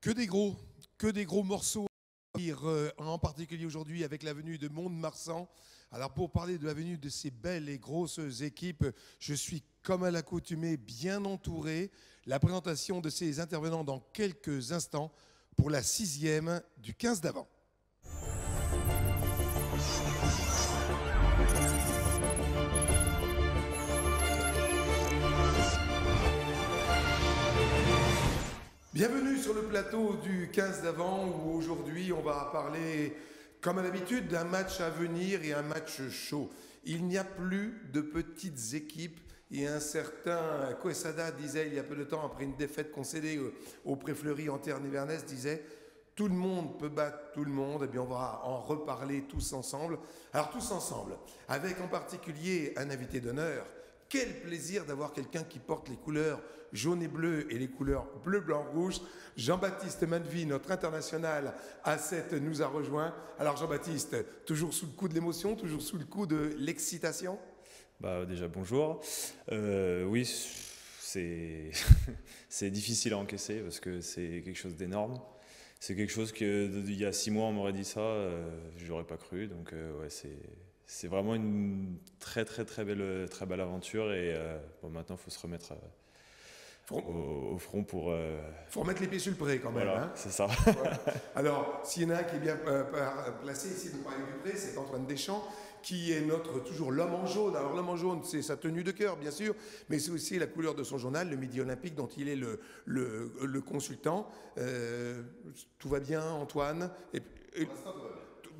Que des gros, que des gros morceaux. En particulier aujourd'hui avec la venue de Mont-de-Marsan. Alors pour parler de la venue de ces belles et grosses équipes, je suis comme à l'accoutumée bien entouré. La présentation de ces intervenants dans quelques instants pour la 6e du 15 d'avant. Bienvenue sur le plateau du 15 d'avant où aujourd'hui on va parler, comme à l'habitude, d'un match à venir et un match chaud. Il n'y a plus de petites équipes et un certain Quesada disait il y a peu de temps, après une défaite concédée au Pré-Fleury en terre nivernaise, disait tout le monde peut battre tout le monde. Eh bien on va en reparler tous ensemble. Alors tous ensemble, avec en particulier un invité d'honneur. Quel plaisir d'avoir quelqu'un qui porte les couleurs jaune et bleu et les couleurs bleu, blanc, rouge. Jean-Baptiste Manvy, notre international A7, nous a rejoint. Alors Jean-Baptiste, toujours sous le coup de l'émotion, toujours sous le coup de l'excitation? Déjà bonjour. Oui, c'est c'est difficile à encaisser parce que c'est quelque chose d'énorme. C'est quelque chose que il y a 6 mois on m'aurait dit ça, j'aurais pas cru. Donc ouais, c'est vraiment une très belle aventure et maintenant il faut se remettre au front pour... faut remettre les pieds sur le pré quand même. Voilà, hein. c'est ça. Voilà. Alors, s'il y en a un qui est bien placé ici pour parler du pré, c'est Antoine Deschamps, qui est toujours l'homme en jaune. Alors l'homme en jaune, c'est sa tenue de cœur, bien sûr, mais c'est aussi la couleur de son journal, le Midi Olympique, dont il est le consultant. Tout va bien, Antoine?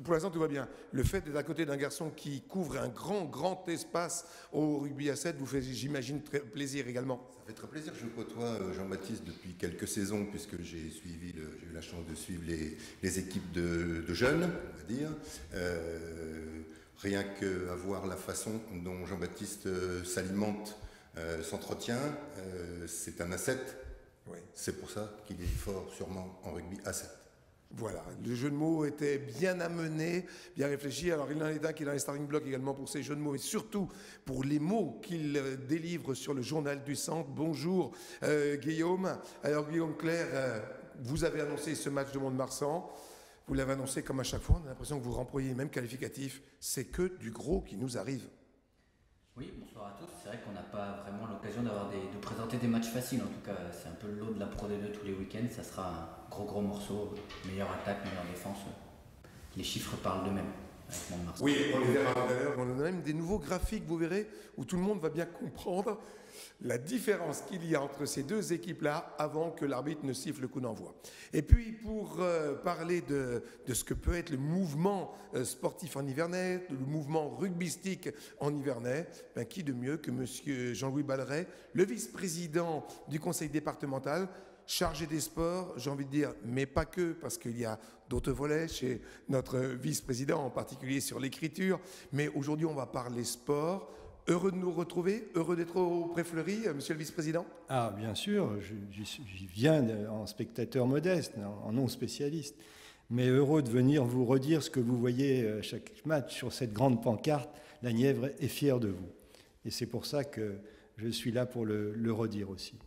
Pour l'instant, tout va bien. Le fait d'être à côté d'un garçon qui couvre un grand espace au rugby à 7 vous fait, j'imagine, très plaisir également. Ça fait très plaisir. Je côtoie Jean-Baptiste depuis quelques saisons, puisque j'ai eu la chance de suivre les équipes de jeunes, on va dire. Rien qu'à voir la façon dont Jean-Baptiste s'alimente, s'entretient, c'est un A7. Oui. C'est pour ça qu'il est fort sûrement en rugby A7. Voilà, le jeu de mots était bien amené, bien réfléchi. Alors il en est un qui est dans les starting blocks également pour ces jeux de mots, et surtout pour les mots qu'il délivre sur le journal du centre. Bonjour Guillaume. Alors Guillaume Claire, vous avez annoncé ce match de Mont-de-Marsan. Vous l'avez annoncé comme à chaque fois, on a l'impression que vous remployez même qualificatif. C'est que du gros qui nous arrive. Oui, bonsoir à tous. C'est vrai qu'on n'a pas vraiment l'occasion de présenter des matchs faciles. En tout cas, c'est un peu le lot de la Pro D2 tous les week-ends. Ça sera un gros morceau. Meilleure attaque, meilleure défense. Les chiffres parlent d'eux-mêmes avec Mont-de-Marsan. Oui, on les verra tout à l'heure. On a même des nouveaux graphiques, vous verrez, où tout le monde va bien comprendre la différence qu'il y a entre ces deux équipes-là avant que l'arbitre ne siffle le coup d'envoi. Et puis, pour parler de ce que peut être le mouvement sportif en Nivernais, le mouvement rugbystique en Nivernais, ben, qui de mieux que M. Jean-Louis Balleret, le vice-président du conseil départemental, chargé des sports, j'ai envie de dire, mais pas que, parce qu'il y a d'autres volets chez notre vice-président, en particulier sur l'écriture. Mais aujourd'hui, on va parler sport. Heureux de nous retrouver, heureux d'être au Pré-Fleury, monsieur le vice-président. Ah, bien sûr, j'y viens en spectateur modeste, en non spécialiste, mais heureux de venir vous redire ce que vous voyez à chaque match sur cette grande pancarte. La Nièvre est fière de vous. Et c'est pour ça que je suis là pour le redire aussi.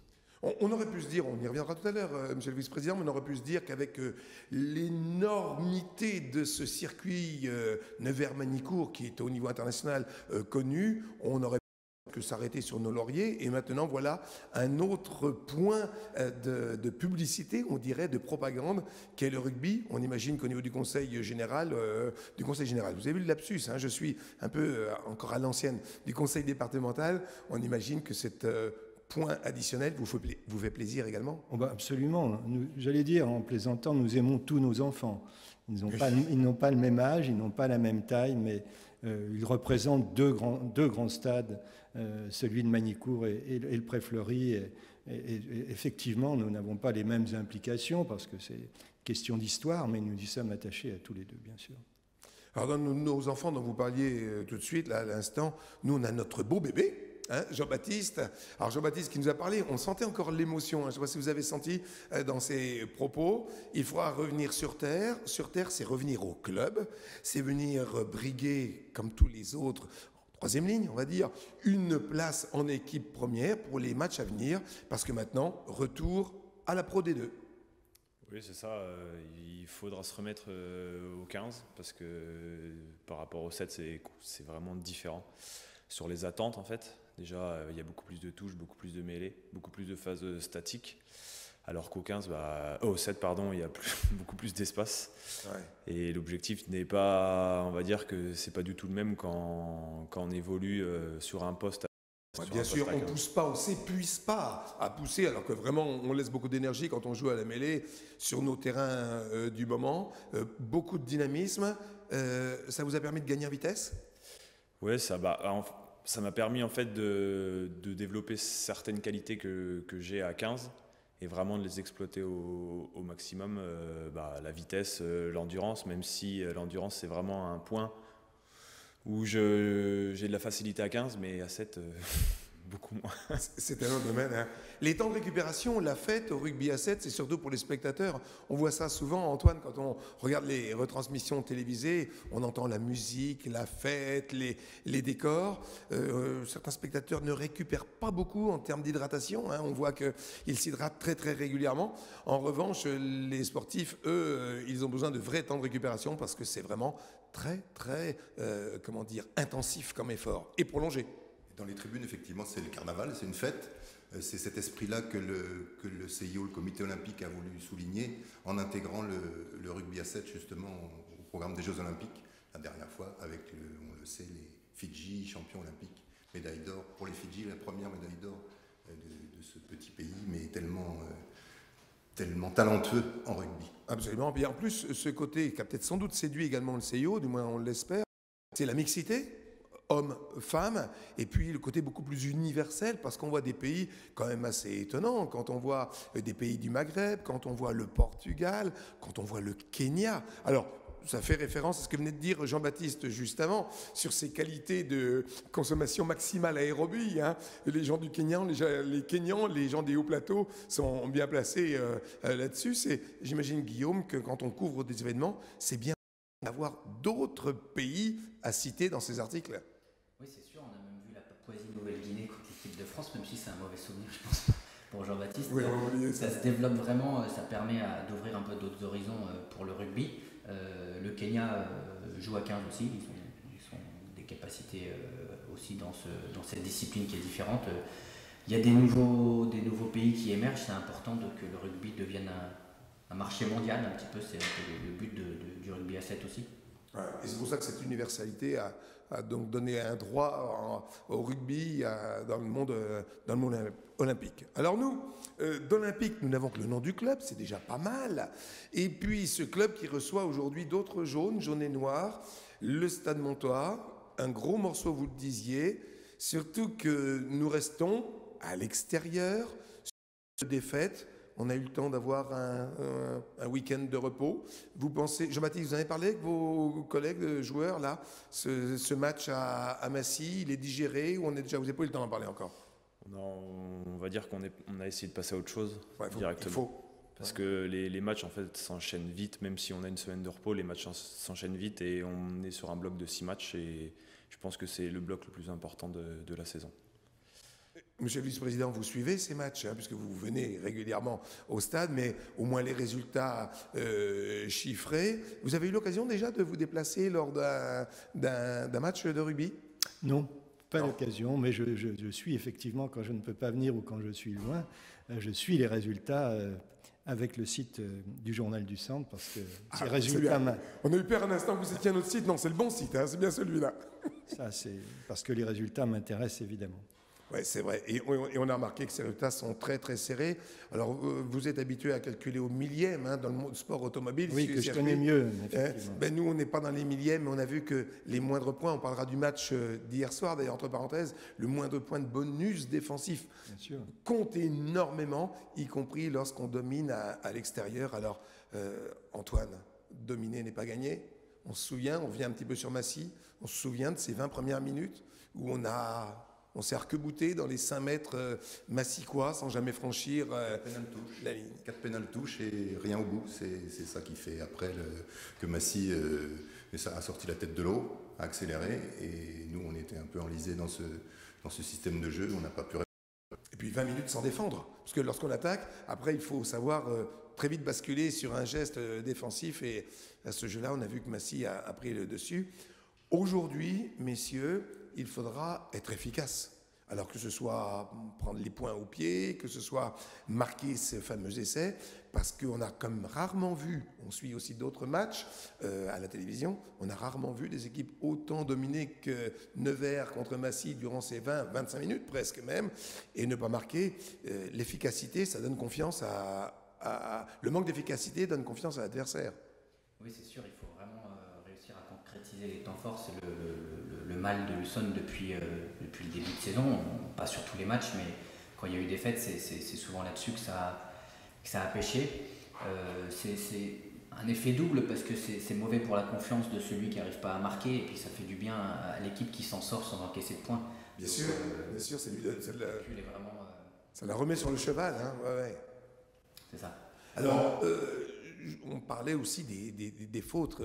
On aurait pu se dire, on y reviendra tout à l'heure, monsieur le vice-président, mais on aurait pu se dire qu'avec l'énormité de ce circuit Nevers-Manicourt, qui est au niveau international connu, on aurait pu s'arrêter sur nos lauriers. Et maintenant, voilà un autre point de publicité, on dirait, de propagande, qu'est le rugby. On imagine qu'au niveau du Conseil général, vous avez vu le lapsus, hein, je suis un peu encore à l'ancienne, du Conseil départemental, on imagine que cette... point additionnel vous fait plaisir également? Oh bah absolument. J'allais dire, en plaisantant, nous aimons tous nos enfants. Ils n'ont pas le même âge, ils n'ont pas la même taille, mais ils représentent deux grands stades, celui de Manicourt et le Pré-Fleury. Et effectivement, nous n'avons pas les mêmes implications parce que c'est question d'histoire, mais nous y sommes attachés à tous les deux, bien sûr. Alors, dans nos enfants dont vous parliez tout de suite, là, à l'instant, nous, on a notre beau bébé. Hein, Jean-Baptiste. Alors Jean-Baptiste qui nous a parlé, on sentait encore l'émotion, hein. Je ne sais pas si vous avez senti dans ses propos, il faudra revenir sur Terre. Sur Terre, c'est revenir au club, c'est venir briguer, comme tous les autres, en troisième ligne, on va dire, une place en équipe première pour les matchs à venir, parce que maintenant, retour à la Pro D2. Oui, c'est ça. Il faudra se remettre au 15 parce que par rapport au 7, c'est vraiment différent. Sur les attentes, en fait, déjà, il y a beaucoup plus de touches, beaucoup plus de mêlées, beaucoup plus de phases statiques. Alors qu'au 15, au 7, pardon, il y a beaucoup plus d'espace. Ouais. Et l'objectif n'est pas, on va dire que c'est pas du tout le même quand on évolue sur un poste. Ouais, bien sûr, on ne pousse pas, on ne s'épuise pas à pousser, alors que vraiment on laisse beaucoup d'énergie quand on joue à la mêlée sur nos terrains du moment. Beaucoup de dynamisme. Ça vous a permis de gagner en vitesse? Oui, ça m'a permis en fait de développer certaines qualités que j'ai à 15 et vraiment de les exploiter au maximum. La vitesse, l'endurance, même si l'endurance c'est vraiment un point où j'ai de la facilité à 15, mais à 7, beaucoup moins. C'est un autre domaine. Hein. Les temps de récupération, la fête au rugby à 7, c'est surtout pour les spectateurs. On voit ça souvent, Antoine, quand on regarde les retransmissions télévisées, on entend la musique, la fête, les décors. Certains spectateurs ne récupèrent pas beaucoup en termes d'hydratation. Hein. On voit qu'ils s'hydratent très très régulièrement. En revanche, les sportifs, eux, ils ont besoin de vrais temps de récupération parce que c'est vraiment très très intensif comme effort et prolongé. Dans les tribunes, effectivement, c'est le carnaval, c'est une fête. C'est cet esprit-là que le CIO, le comité olympique, a voulu souligner en intégrant le rugby à 7 justement au programme des Jeux olympiques. La dernière fois, avec, on le sait, les Fidji, champions olympiques, médaille d'or. Pour les Fidji, la première médaille d'or de ce petit pays, mais tellement talentueux en rugby. Absolument. Et en plus, ce côté qui a peut-être sans doute séduit également le CIO, du moins on l'espère, c'est la mixité. Hommes, femmes, et puis le côté beaucoup plus universel, parce qu'on voit des pays quand même assez étonnants, quand on voit des pays du Maghreb, quand on voit le Portugal, quand on voit le Kenya. Alors, ça fait référence à ce que venait de dire Jean-Baptiste juste avant, sur ses qualités de consommation maximale aérobie. Hein. Les gens du Kenya, les Kenyans, les gens des hauts plateaux sont bien placés là-dessus. J'imagine, Guillaume, que quand on couvre des événements, c'est bien d'avoir d'autres pays à citer dans ces articles. Oui, c'est sûr, on a même vu la Papouasie-Nouvelle-Guinée contre l'équipe de France, même si c'est un mauvais souvenir, je pense, pour Jean-Baptiste. Oui, ça se développe vraiment, ça permet d'ouvrir un peu d'autres horizons pour le rugby. Le Kenya joue à 15 aussi, ils ont des capacités aussi dans cette discipline qui est différente. Il y a des nouveaux pays qui émergent, c'est important que le rugby devienne un marché mondial, un petit peu, c'est le but du rugby à 7 aussi. Ouais, et c'est pour ça que cette universalité a donc donné un droit au rugby dans le monde olympique. Alors nous, d'Olympique, nous n'avons que le nom du club, c'est déjà pas mal. Et puis ce club qui reçoit aujourd'hui d'autres jaunes et noirs, le Stade Montois, un gros morceau, vous le disiez, surtout que nous restons à l'extérieur, sur des défaites. On a eu le temps d'avoir un week-end de repos. Vous pensez, Jean-Baptiste, vous en avez parlé avec vos collègues joueurs, là, ce match à Massy, il est digéré ou vous n'avez pas eu le temps d'en parler encore? On va dire qu'on a essayé de passer à autre chose directement. Il faut. Parce que les matchs, en fait, s'enchaînent vite. Même si on a une semaine de repos, les matchs s'enchaînent vite et on est sur un bloc de 6 matchs. Et je pense que c'est le bloc le plus important de la saison. Monsieur le vice-président, vous suivez ces matchs, puisque vous venez régulièrement au stade, mais au moins les résultats chiffrés. Vous avez eu l'occasion déjà de vous déplacer lors d'un match de rugby? Non, pas l'occasion, mais je suis effectivement, quand je ne peux pas venir ou quand je suis loin, je suis les résultats avec le site du Journal du Centre, parce que ces résultats... On a eu peur un instant que vous étiez à notre site. Non, c'est le bon site, hein, c'est bien celui-là. Ça, c'est parce que les résultats m'intéressent évidemment. Oui, c'est vrai. Et on a remarqué que ces résultats sont très, très serrés. Alors, vous êtes habitué à calculer au millième dans le sport automobile. Oui, que je connais mieux, effectivement. Nous, on n'est pas dans les millièmes, mais on a vu que les moindres points, on parlera du match d'hier soir, d'ailleurs, entre parenthèses, le moindre point de bonus défensif compte énormément, y compris lorsqu'on domine à l'extérieur. Alors, Antoine, dominer n'est pas gagné. On se souvient, on revient un petit peu sur Massy, on se souvient de ces 20 premières minutes où on s'est arc-bouté dans les 5 mètres massicquois sans jamais franchir la ligne. 4 pénales touches et rien au bout. C'est ça qui fait après que Massy a sorti la tête de l'eau, a accéléré. Et nous, on était un peu enlisés dans ce système de jeu. On n'a pas pu... Et puis 20 minutes sans défendre. Parce que lorsqu'on attaque, après, il faut savoir très vite basculer sur un geste défensif et à ce jeu-là, on a vu que Massy a pris le dessus. Aujourd'hui, messieurs, il faudra être efficace. Alors que ce soit prendre les points au pied, que ce soit marquer ces fameux essais, parce qu'on a comme rarement vu, on suit aussi d'autres matchs à la télévision, on a rarement vu des équipes autant dominées que Nevers contre Massy durant ces 20-25 minutes presque même, et ne pas marquer. L'efficacité, ça donne confiance le manque d'efficacité donne confiance à l'adversaire. Oui, c'est sûr, il faut vraiment réussir à concrétiser les temps forts. C'est le mal de Luçon depuis le début de saison, pas sur tous les matchs, mais quand il y a eu des défaites, c'est souvent là-dessus que ça a pêché. C'est un effet double parce que c'est mauvais pour la confiance de celui qui n'arrive pas à marquer, et puis ça fait du bien à l'équipe qui s'en sort sans encaisser de points. Bien sûr, vraiment, ça la remet sur le cheval. Hein, ouais. C'est ça. Alors, on parlait aussi des fautes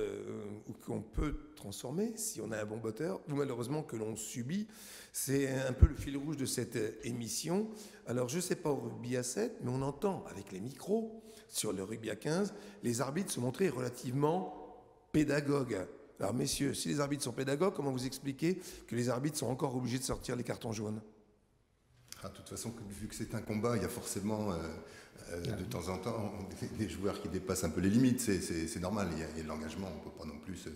qu'on peut transformer si on a un bon botteur, ou malheureusement que l'on subit. C'est un peu le fil rouge de cette émission. Alors, je ne sais pas au rugby à 7, mais on entend avec les micros sur le rugby à 15, les arbitres se montrer relativement pédagogues. Alors, messieurs, si les arbitres sont pédagogues, comment vous expliquez que les arbitres sont encore obligés de sortir les cartons jaunes ? De toute façon, vu que c'est un combat, il y a forcément de temps en temps des joueurs qui dépassent un peu les limites. C'est normal, il y a de l'engagement. On ne peut pas non plus se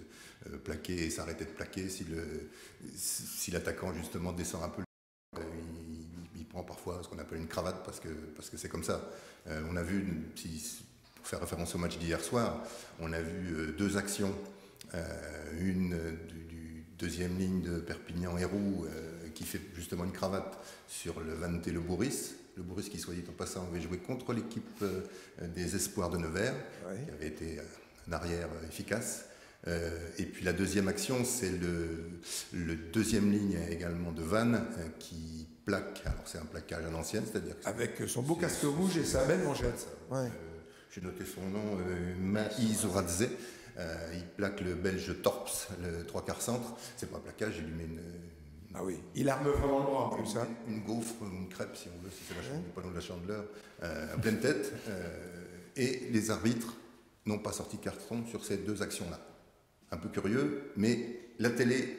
plaquer et s'arrêter de plaquer. Si l'attaquant justement descend un peu, il prend parfois ce qu'on appelle une cravate parce que c'est comme ça. On a vu, pour faire référence au match d'hier soir, on a vu deux actions. Une du deuxième ligne de Perpignan-Héroux qui fait justement une cravate sur le Vanneté Le Bourris. Le Bourris qui, soit dit en passant, avait joué contre l'équipe des Espoirs de Nevers, qui avait été un arrière efficace. Et puis la deuxième action, c'est le deuxième ligne également de Vannes qui plaque. Alors c'est un plaquage à l'ancienne, c'est-à-dire que avec son beau casque rouge et sa belle manchette. Ouais. J'ai noté son nom, Maï Zoradze. Il plaque le Belge Torps, le 3/4 centre. C'est pas un plaquage, il lui met Ah oui, il arme vraiment le bras en plus. Hein. Une gaufre, une crêpe si on veut, si c'est pas nom de la chandeleur, à pleine tête. Et les arbitres n'ont pas sorti de carton sur ces deux actions-là. Un peu curieux, mais la télé,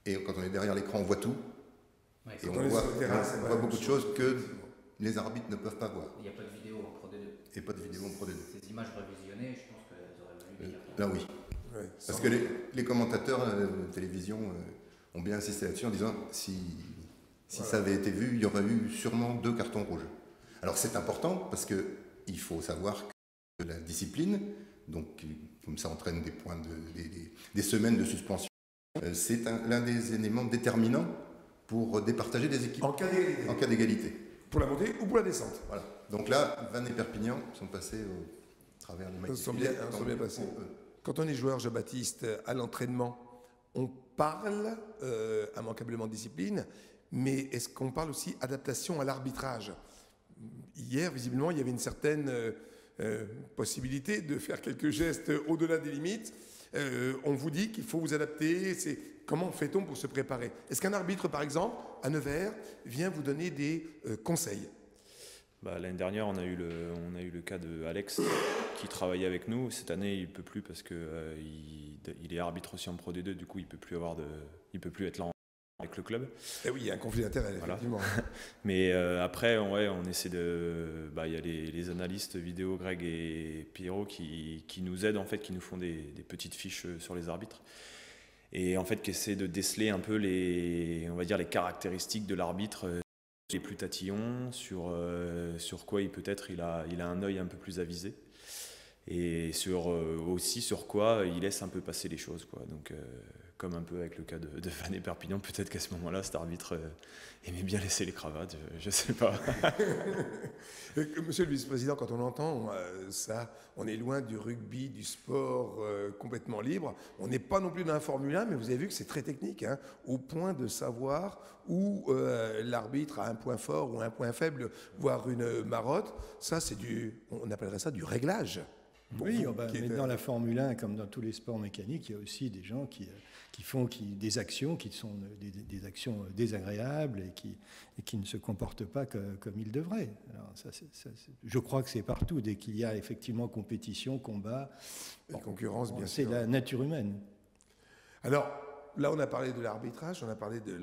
et quand on est derrière l'écran, on voit tout. Ouais, et on voit beaucoup de choses que les arbitres ne peuvent pas voir. Il n'y a pas de vidéo en Pro D2. Et pas de vidéo en Pro D2. Ces images revisionnées, je pense qu'elles auraient valu des cartons. Là oui. Ouais, parce que les commentateurs de télévision ont bien insisté là-dessus en disant si ça avait été vu, il y aurait eu sûrement 2 cartons rouges. Alors c'est important parce qu'il faut savoir que la discipline, donc comme ça entraîne des points des semaines de suspension, c'est l'un des éléments déterminants pour départager des équipes en cas d'égalité. Pour la montée ou pour la descente. Voilà. Donc là, Vannes et Perpignan sont passés au travers des matchs. Ils sont bien passés. Quand on est joueur, Jean-Baptiste, à l'entraînement, on parle immanquablement de discipline, mais est-ce qu'on parle aussi adaptation à l'arbitrage ? Hier, visiblement, il y avait une certaine possibilité de faire quelques gestes au-delà des limites. On vous dit qu'il faut vous adapter. Comment fait-on pour se préparer ? Est-ce qu'un arbitre, par exemple, à Nevers, vient vous donner des conseils ? L'année dernière, on a eu le cas de Alex qui travaillait avec nous. Cette année, il peut plus parce que il est arbitre aussi en Pro D2. Du coup, il peut plus être là avec le club. Et oui, il y a un conflit d'intérêts, effectivement. Mais après, on essaie de. Il y a les analystes vidéo, Greg et Pierrot, qui nous aident en fait, qui nous font des petites fiches sur les arbitres. Et en fait, qui essaient de déceler un peu les caractéristiques de l'arbitre. Les plus tatillons, sur quoi il a un œil un peu plus avisé, et aussi sur quoi il laisse un peu passer les choses, quoi. Donc comme un peu avec le cas de Vannes et Perpignan, peut-être qu'à ce moment-là cet arbitre aimait bien laisser les cravates, je sais pas. Monsieur le vice-président, quand on entend ça, on est loin du rugby, du sport complètement libre. On n'est pas non plus dans un Formule 1, mais vous avez vu que c'est très technique, hein, au point de savoir où l'arbitre a un point fort ou un point faible, voire une marotte. Ça, on appellerait ça du réglage. Oui, mais dans la Formule 1, comme dans tous les sports mécaniques, il y a aussi des gens qui font des actions qui sont des actions désagréables et qui ne se comportent pas comme ils devraient. Alors, je crois que c'est partout, dès qu'il y a effectivement compétition, combat, concurrence, bien sûr. C'est la nature humaine. Alors, là, on a parlé de l'arbitrage, on a parlé de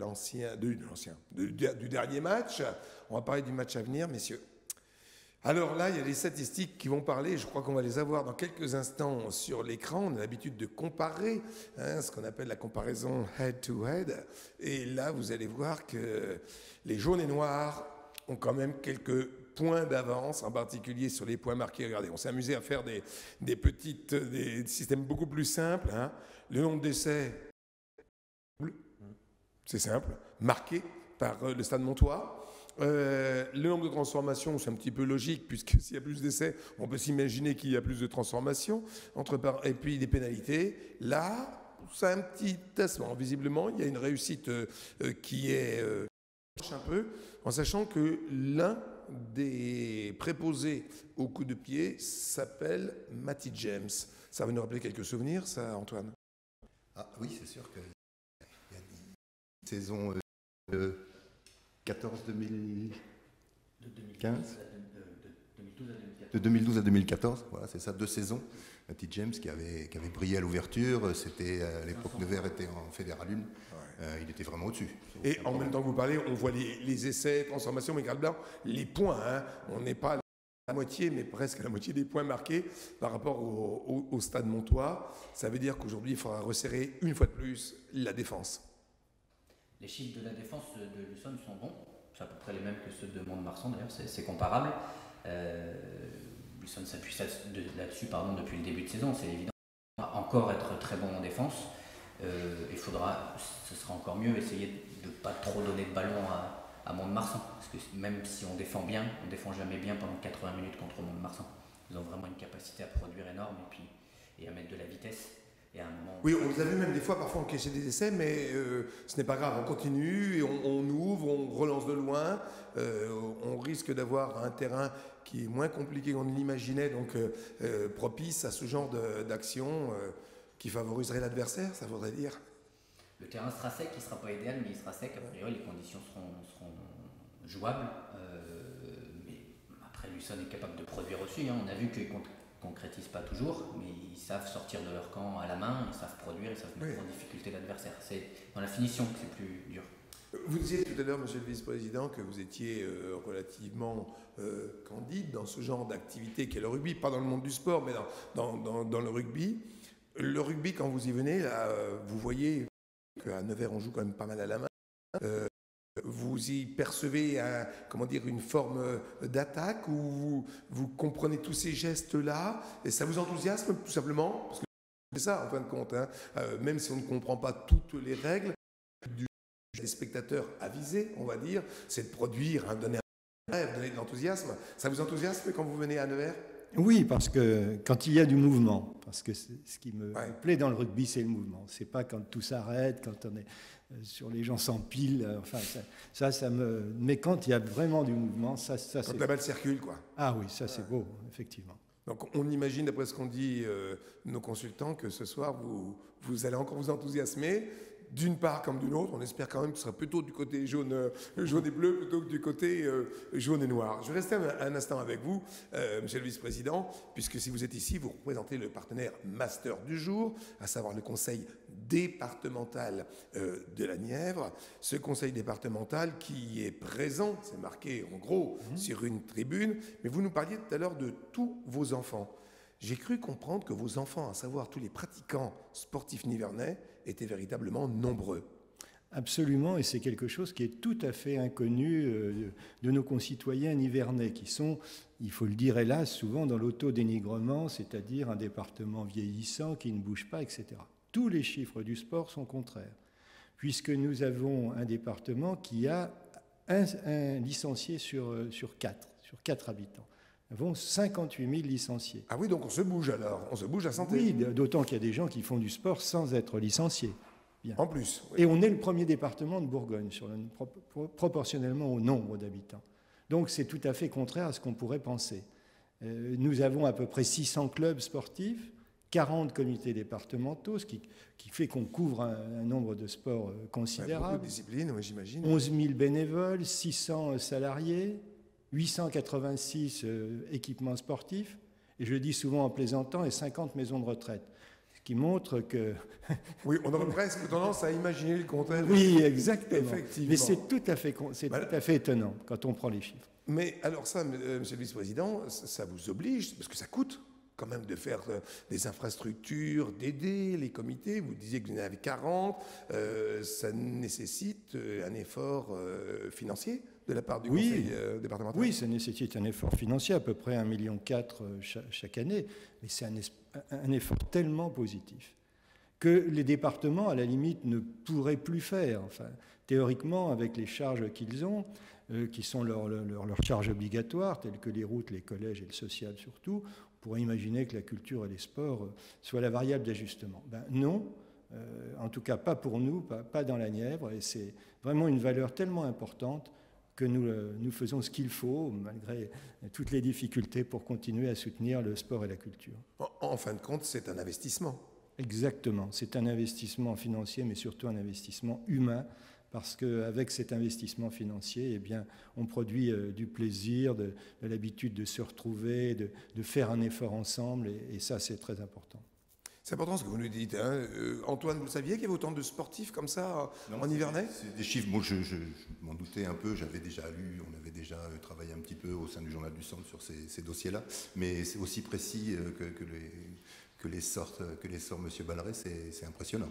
du dernier match. On va parler du match à venir, messieurs. Alors là, il y a des statistiques qui vont parler, je crois qu'on va les avoir dans quelques instants sur l'écran. On a l'habitude de comparer, ce qu'on appelle la comparaison head-to-head. Et là, vous allez voir que les jaunes et noirs ont quand même quelques points d'avance, en particulier sur les points marqués. Regardez, on s'est amusé à faire des systèmes beaucoup plus simples. Le nombre d'essais, c'est simple, marqué par le Stade Montois. Le nombre de transformations, c'est un petit peu logique, puisque s'il y a plus d'essais, on peut s'imaginer qu'il y a plus de transformations. Et puis des pénalités. Là, c'est un petit tassement. Visiblement, il y a une réussite qui est un peu, en sachant que l'un des préposés au coup de pied s'appelle Matty James. Ça va nous rappeler quelques souvenirs, ça, Antoine? Ah oui, c'est sûr qu'il y a une saison 2012 à 2014, voilà, c'est ça, 2 saisons. Matty James qui avait brillé à l'ouverture, c'était à l'époque Nevers était en Fédéral 1, il était vraiment au-dessus. Et en même temps que vous parlez, on voit les essais, transformations, Mégral Blanc, les points, on n'est pas à la moitié, mais presque à la moitié des points marqués par rapport au Stade Montois. Ça veut dire qu'aujourd'hui, il faudra resserrer une fois de plus la défense. Les chiffres de la défense de Luçon sont bons, c'est à peu près les mêmes que ceux de Mont-de-Marsan d'ailleurs, c'est comparable. Luçon s'appuie là-dessus depuis le début de saison, c'est évident. On va encore être très bon en défense. Il faudra, ce sera encore mieux, essayer de ne pas trop donner de ballon à Mont-de-Marsan. Parce que même si on défend bien, on ne défend jamais bien pendant 80 minutes contre Mont-de-Marsan. Ils ont vraiment une capacité à produire énorme et à mettre de la vitesse. Et à un moment, oui, on les a vu même des fois, parfois encaisser des essais, mais ce n'est pas grave, on continue, et on ouvre, on relance de loin, on risque d'avoir un terrain qui est moins compliqué qu'on ne l'imaginait, donc propice à ce genre d'action qui favoriserait l'adversaire, ça voudrait dire. Le terrain sera sec, il ne sera pas idéal, mais il sera sec, a priori les conditions seront jouables, mais après Luçon est capable de produire aussi, on a vu qu'ils concrétisent pas toujours, mais ils savent sortir de leur camp à la main, ils savent produire, ils savent mettre en difficulté l'adversaire. C'est dans la finition que c'est plus dur. Vous disiez tout à l'heure, monsieur le vice-président, que vous étiez relativement candide dans ce genre d'activité qu'est le rugby, pas dans le monde du sport, mais dans le rugby. Le rugby, quand vous y venez, là, vous voyez qu'à Nevers, on joue quand même pas mal à la main. Vous y percevez une forme d'attaque ou vous comprenez tous ces gestes-là et ça vous enthousiasme tout simplement? Parce que c'est ça en fin de compte, même si on ne comprend pas toutes les règles des spectateurs avisés, on va dire, c'est de produire, donner un rêve, donner de l'enthousiasme. Ça vous enthousiasme quand vous venez à Nevers? Oui, parce que quand il y a du mouvement, parce que ce qui me plaît dans le rugby, c'est le mouvement. C'est pas quand tout s'arrête, quand on est sur les gens s'empilent, enfin ça me. Mais quand il y a vraiment du mouvement, ça quand la balle circule, quoi. Ah oui, ça c'est beau, effectivement. Donc on imagine, d'après ce qu'on dit nos consultants, que ce soir vous allez encore vous enthousiasmer. D'une part comme d'une autre, on espère quand même que ce sera plutôt du côté jaune et bleu plutôt que du côté jaune et noir. Je vais rester un instant avec vous, monsieur le vice-président, puisque si vous êtes ici, vous représentez le partenaire master du jour, à savoir le conseil départemental de la Nièvre. Ce conseil départemental qui est présent, c'est marqué en gros sur une tribune, mais vous nous parliez tout à l'heure de tous vos enfants. J'ai cru comprendre que vos enfants, à savoir tous les pratiquants sportifs nivernais, étaient véritablement nombreux. Absolument, et c'est quelque chose qui est tout à fait inconnu de nos concitoyens nivernais, qui sont, il faut le dire hélas, souvent dans l'autodénigrement, c'est-à-dire un département vieillissant qui ne bouge pas, etc. Tous les chiffres du sport sont contraires, puisque nous avons un département qui a un licencié sur 4 habitants. Nous avons 58 000 licenciés. Ah oui, donc on se bouge alors, on se bouge à santé. Oui, d'autant qu'il y a des gens qui font du sport sans être licenciés. Bien. En plus. Oui. Et on est le premier département de Bourgogne, proportionnellement au nombre d'habitants. Donc c'est tout à fait contraire à ce qu'on pourrait penser. Nous avons à peu près 600 clubs sportifs, 40 comités départementaux, ce qui fait qu'on couvre un nombre de sports considérable. Beaucoup de disciplines, oui, j'imagine. 11 000 bénévoles, 600 salariés, 886 équipements sportifs, et je le dis souvent en plaisantant, et 50 maisons de retraite. Ce qui montre que... Oui, on aurait presque tendance à imaginer le contraire. Oui, exactement. Effectivement. Mais c'est tout à fait étonnant quand on prend les chiffres. Mais alors ça, monsieur le vice-président, ça vous oblige, parce que ça coûte quand même de faire des infrastructures, d'aider les comités. Vous disiez que vous en avez 40. Ça nécessite un effort financier de la part du conseil départemental. Oui, ça nécessite un effort financier, à peu près 1,4 million chaque année. Mais c'est un effort tellement positif que les départements, à la limite, ne pourraient plus faire. Enfin, théoriquement, avec les charges qu'ils ont, qui sont leurs charges obligatoires, telles que les routes, les collèges et le social surtout, on pourrait imaginer que la culture et les sports soient la variable d'ajustement. Ben non, en tout cas pas pour nous, pas dans la Nièvre, et c'est vraiment une valeur tellement importante que nous faisons ce qu'il faut, malgré toutes les difficultés, pour continuer à soutenir le sport et la culture. En fin de compte, c'est un investissement. Exactement, c'est un investissement financier, mais surtout un investissement humain, parce qu'avec cet investissement financier, eh bien, on produit du plaisir, de l'habitude de se retrouver, de faire un effort ensemble, et ça, c'est très important. C'est important ce que vous nous dites. Hein. Antoine, vous saviez qu'il y avait autant de sportifs comme ça en Nivernais ? C'est des chiffres, moi je m'en doutais un peu, j'avais déjà lu, on avait déjà travaillé un petit peu au sein du Journal du Centre sur ces dossiers-là, mais c'est aussi précis que les sorts M. Balleret, c'est impressionnant.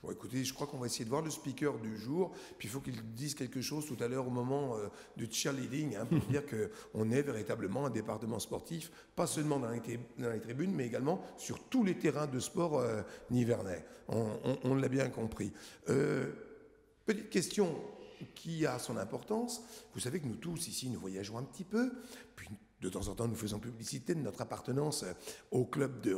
Bon, écoutez, je crois qu'on va essayer de voir le speaker du jour, puis il faut qu'il dise quelque chose tout à l'heure au moment du cheerleading, hein, pour dire qu'on est véritablement un département sportif, pas seulement dans les tribunes, mais également sur tous les terrains de sport nivernais. On l'a bien compris. Petite question qui a son importance. Vous savez que nous tous ici, nous voyageons un petit peu, puis de temps en temps, nous faisons publicité de notre appartenance au club de...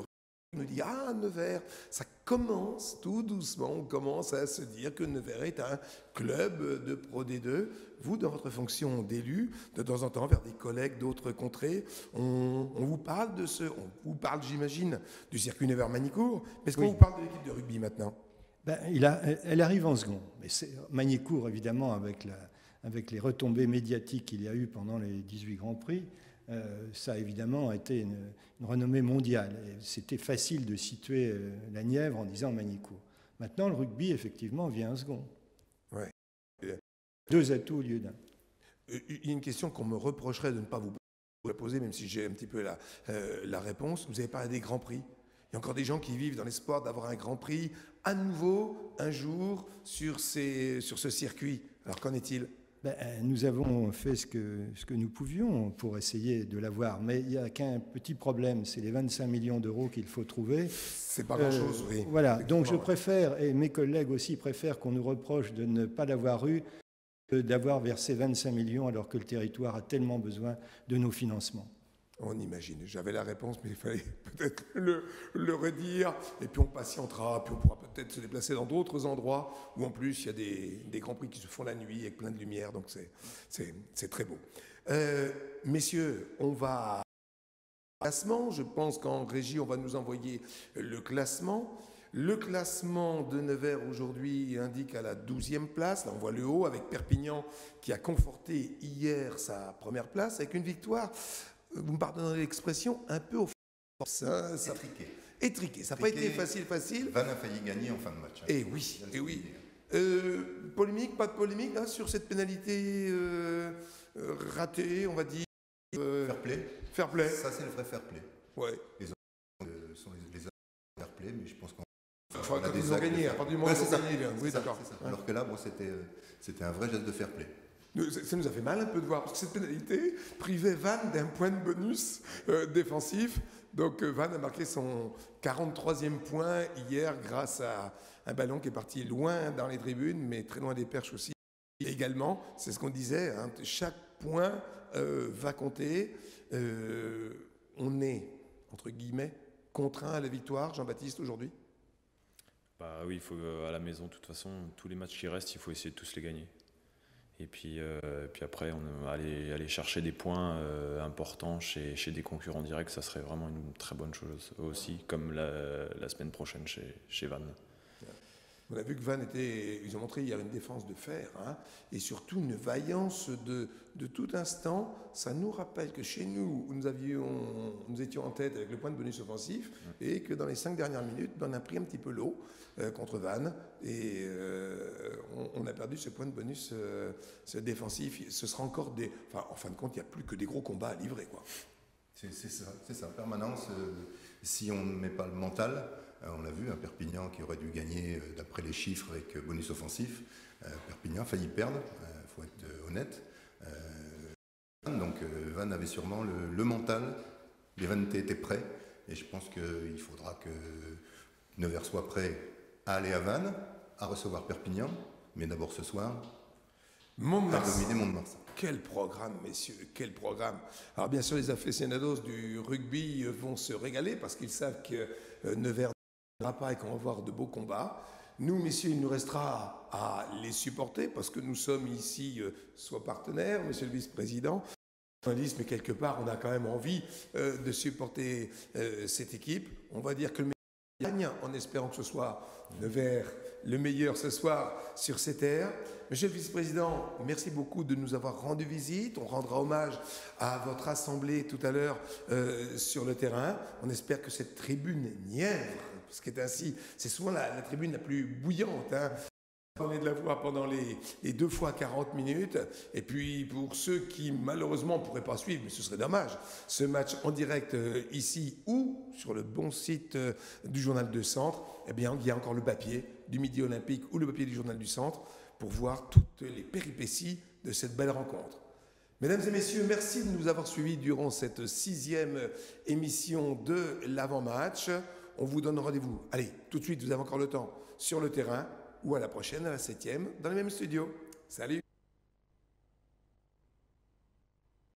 On nous dit, ah, Nevers, ça commence tout doucement, on commence à se dire que Nevers est un club de Pro D2. Vous, dans votre fonction d'élu, de temps en temps, vers des collègues d'autres contrées, on vous parle on vous parle, j'imagine, du circuit Nevers-Magnicourt, mais est-ce qu'on vous parle de l'équipe de rugby maintenant ? Ben, elle arrive en second. Mais Magnicourt, évidemment, avec les retombées médiatiques qu'il y a eu pendant les 18 Grands Prix, ça a évidemment été une renommée mondiale. C'était facile de situer la Nièvre en disant Magnicourt. Maintenant, le rugby, effectivement, vient en second. Ouais. 2 atouts au lieu d'un. Il y a une question qu'on me reprocherait de ne pas vous poser, même si j'ai un petit peu la réponse. Vous avez parlé des Grands Prix. Il y a encore des gens qui vivent dans l'espoir d'avoir un Grand Prix à nouveau, un jour, sur ce circuit. Alors, qu'en est-il ? Nous avons fait ce que nous pouvions pour essayer de l'avoir, mais il n'y a qu'un petit problème, c'est les 25 millions d'euros qu'il faut trouver. C'est pas grand-chose, oui. Voilà, donc je préfère, et mes collègues aussi préfèrent qu'on nous reproche de ne pas l'avoir eu, d'avoir versé 25 millions alors que le territoire a tellement besoin de nos financements. On imagine. J'avais la réponse, mais il fallait peut-être le redire. Et puis on patientera, puis on pourra peut-être se déplacer dans d'autres endroits où en plus il y a des Grands Prix qui se font la nuit avec plein de lumière. Donc c'est très beau. Messieurs, on va au classement. Je pense qu'en régie, on va nous envoyer le classement. Le classement de Nevers aujourd'hui indique à la 12e place. Là, on voit le haut avec Perpignan qui a conforté hier sa première place avec une victoire... Vous me pardonnerez l'expression, un peu au étriqué. Ça n'a pas été facile. Vannes a failli gagner en fin de match. Eh oui. Polémique, pas de polémique là, sur cette pénalité ratée, on va dire. Fair play. Ça, c'est le vrai fair play. Ouais. Les hommes sont les fair play, mais je pense qu'on quand ils ont gagné, à partir du moment où ils ont gagné, oui, d'accord. Alors que là, bon, c'était un vrai geste de fair play. Ça nous a fait mal un peu de voir, parce que cette pénalité privait Vannes d'un point de bonus défensif. Donc Vannes a marqué son 43e point hier grâce à un ballon qui est parti loin dans les tribunes, mais très loin des perches aussi. Et également, c'est ce qu'on disait, hein, chaque point va compter. On est, entre guillemets, contraint à la victoire, Jean-Baptiste, aujourd'hui ? Oui, il faut à la maison, de toute façon, tous les matchs qui restent, il faut essayer de tous les gagner. Et puis après, on va aller chercher des points importants chez des concurrents directs. Ça serait vraiment une très bonne chose aussi, comme la semaine prochaine chez Vannes. On a vu que Vannes ils ont montré hier une défense de fer, hein, et surtout une vaillance de tout instant. Ça nous rappelle que chez nous, où nous étions en tête avec le point de bonus offensif, et que dans les 5 dernières minutes, on a pris un petit peu l'eau contre Vannes, et on a perdu ce point de bonus ce défensif. Ce sera encore en fin de compte, il n'y a plus que des gros combats à livrer, quoi. C'est ça, permanence. Si on ne met pas le mental, on l'a vu, un Perpignan qui aurait dû gagner d'après les chiffres avec bonus offensif. Perpignan a failli perdre, il faut être honnête. Donc Vannes avait sûrement le mental, les Vannetais étaient prêts, et je pense qu'il faudra que Nevers soit prêt à aller à Vannes, à recevoir Perpignan, mais d'abord ce soir, à dominer Mont-de-Marsan. Quel programme, messieurs, quel programme. Alors bien sûr, les aficionados du rugby vont se régaler parce qu'ils savent que Nevers ne va pas et qu'on va avoir de beaux combats. Nous, messieurs, il nous restera à les supporter parce que nous sommes ici soit partenaires, monsieur le vice-président, mais quelque part, on a quand même envie de supporter cette équipe. On va dire que le meilleur gagne en espérant que ce soit Nevers le meilleur ce soir sur ces terres. Monsieur le vice-président, merci beaucoup de nous avoir rendu visite. On rendra hommage à votre assemblée tout à l'heure sur le terrain. On espère que cette tribune nièvre, ce qui est ainsi, c'est souvent la tribune la plus bouillante, hein. On est de la voir pendant les 2 fois 40 minutes. Et puis pour ceux qui malheureusement ne pourraient pas suivre, mais ce serait dommage, ce match en direct ici ou sur le bon site du Journal du Centre, eh bien il y a encore le papier du Midi Olympique ou le papier du Journal du Centre pour voir toutes les péripéties de cette belle rencontre. Mesdames et messieurs, merci de nous avoir suivis durant cette 6e émission de l'avant-match. On vous donne rendez-vous, allez, tout de suite, vous avez encore le temps, sur le terrain, ou à la prochaine, à la 7e, dans les mêmes studios. Salut!